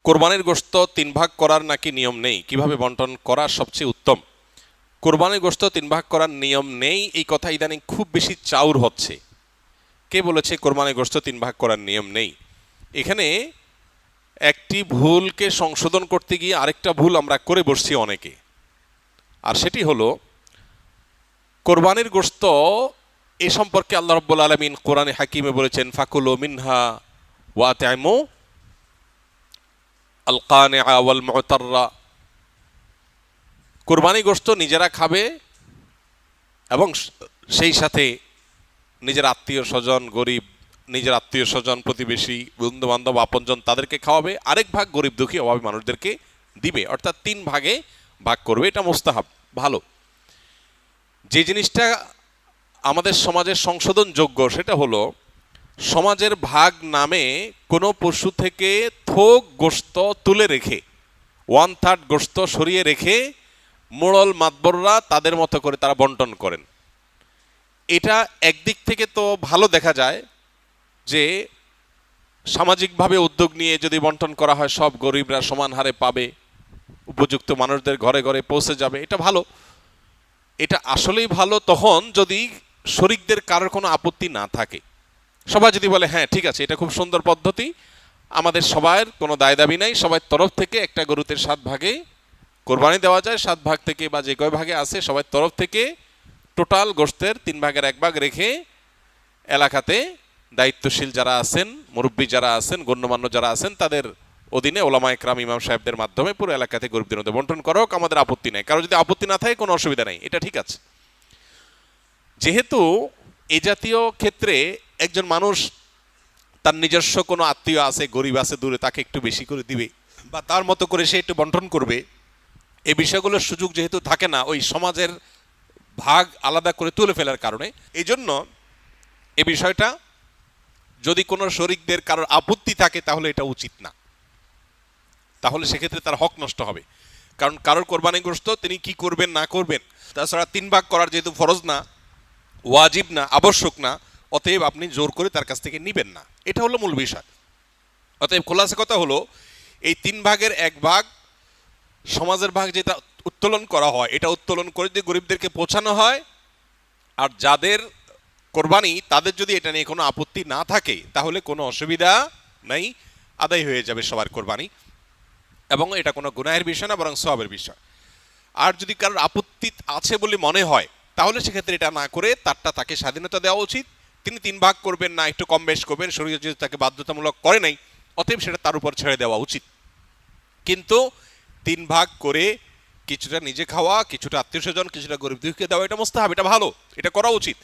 কোরবানির গোশত 3 ভাগ করার নাকি নিয়ম নেই, কিভাবে বন্টন করা সবচেয়ে উত্তম? কোরবানির গোশত 3 ভাগ করার নিয়ম নেই, এই কথা ইদানিং খুব বেশি চাউর হচ্ছে। কে বলেছে কোরবানির গোশত 3 ভাগ করার নিয়ম নেই? এখানে একটি ভুলকে সংশোধন করতে গিয়ে আরেকটা ভুল আমরা করে বসছি অনেকে। আর সেটি হলো, কোরবানির গোশত এ সম্পর্কে আল্লাহ রাব্বুল আলামিন কোরআনে হাকিমে বলেছেন, ফাকুলু মিনহা ওয়া আত'ইমু আল কানিআ ওয়াল মু'তাররা। কোরবানি গোশত নিজেরা খাবে এবং সেই সাথে নিজের আত্মীয় স্বজন, গরিব, নিজের আত্মীয় স্বজন, প্রতিবেশী, বন্ধু বান্ধব, আপনজন তাদেরকে খাওয়াবে, আরেক ভাগ গরিব দুঃখী অভাবী মানুষদেরকে দিবে, অর্থাৎ 3 ভাগে ভাগ করবে। এটা মুস্তাহাব, ভালো। যে জিনিসটা আমাদের সমাজের সংশোধনযোগ্য সেটা হলো, সমাজের ভাগ নামে কোনো পশু থেকে থোক গোশত তুলে রেখে 1/3 গোশত সরিয়ে রেখে মোড়ল মাতবররা তাদের মতো করে তারা বন্টন করেন। এটা একদিক থেকে তো ভালো দেখা যায় যে সামাজিকভাবে উদ্যোগ নিয়ে যদি বন্টন করা হয় সব গরিবরা সমান হারে পাবে, উপযুক্ত মানুষদের ঘরে ঘরে পৌঁছে যাবে, এটা ভালো। এটা আসলেই ভালো তখন যদি শরিকদের কারোর কোনো আপত্তি না থাকে। সবাই যদি বলে হ্যাঁ ঠিক আছে, এটা খুব সুন্দর পদ্ধতি, আমাদের সবার কোনো দায় দাবি নাই, সবার তরফ থেকে একটা গরুতে 7 ভাগে কোরবানি দেওয়া যায়, 7 ভাগ থেকে বা যে কয় ভাগে আছে সবার তরফ থেকে টোটাল গোশতের 3 ভাগের 1 ভাগ রেখে এলাকাতে দায়িত্বশীল যারা আছেন, মুরব্বী যারা আছেন, গণ্যমান্য যারা আছেন, তাদের অধীনে ওলামা একরাম, ইমাম সাহেবদের মাধ্যমে পুরো এলাকাতে গরিবদের মধ্যে বন্টন করা হোক, আমাদের আপত্তি নেই। কারো যদি আপত্তি না থাকে কোনো অসুবিধা নেই, এটা ঠিক আছে। যেহেতু এই জাতীয় ক্ষেত্রে একজন মানুষ তার নিজস্ব কোনো আত্মীয় আছে, গরিব আছে দূরে, তাকে একটু বেশি করে দিবে বা তার মতো করে সে একটু বন্টন করবে, এই বিষয়গুলোর সুযোগ যেহেতু থাকে না ওই সমাজের ভাগ আলাদা করে তুলে ফেলার কারণে, এই জন্য এই বিষয়টা যদি কোনো শরিকদের কারোর আপত্তি থাকে তাহলে এটা উচিত না, তাহলে সেক্ষেত্রে তার হক নষ্ট হবে। কারণ কারোর কোরবানিগ্রস্ত তিনি কি করবেন না করবেন, তাছাড়া 3 ভাগ করার যেহেতু ফরজ না, ওয়াজিব না, আবশ্যক না, অতএব আপনি জোর করে তার কাছ থেকে নিবেন না, এটা হলো মূল বিষয়। অতএব খোলাসা কথা হলো, এই 3 ভাগের 1 ভাগ সমাজের ভাগ যেটা উত্তোলন করা হয়, এটা উত্তোলন করে যদি গরিবদেরকে পৌঁছানো হয়, আর যাদের কোরবানি তাদের যদি এটা নিয়ে কোনো আপত্তি না থাকে তাহলে কোনো অসুবিধা নাই, আদায় হয়ে যাবে সবার কোরবানি, এবং এটা কোনো গুনাহের বিষয় না, বরং সওয়াবের বিষয়। আর যদি কারোর আপত্তি আছে বলে মনে হয় তাহলে সেক্ষেত্রে এটা না করে তারটা তাকে স্বাধীনতা দেওয়া উচিত। তিনি 3 ভাগ করবেন না একটু কম বেশ করবেন, শরীয়ত যেহেতু তাকে বাধ্যতামূলক করে নাই, অতএব সেটা তার উপর ছেড়ে দেওয়া উচিত। কিন্তু 3 ভাগ করে কিছুটা নিজে খাওয়া, কিছুটা আত্মীয় স্বজন, কিছুটা গরিব দুঃখীকে দেওয়া, এটা মুস্তাহাব, এটা ভালো, এটা করা উচিত।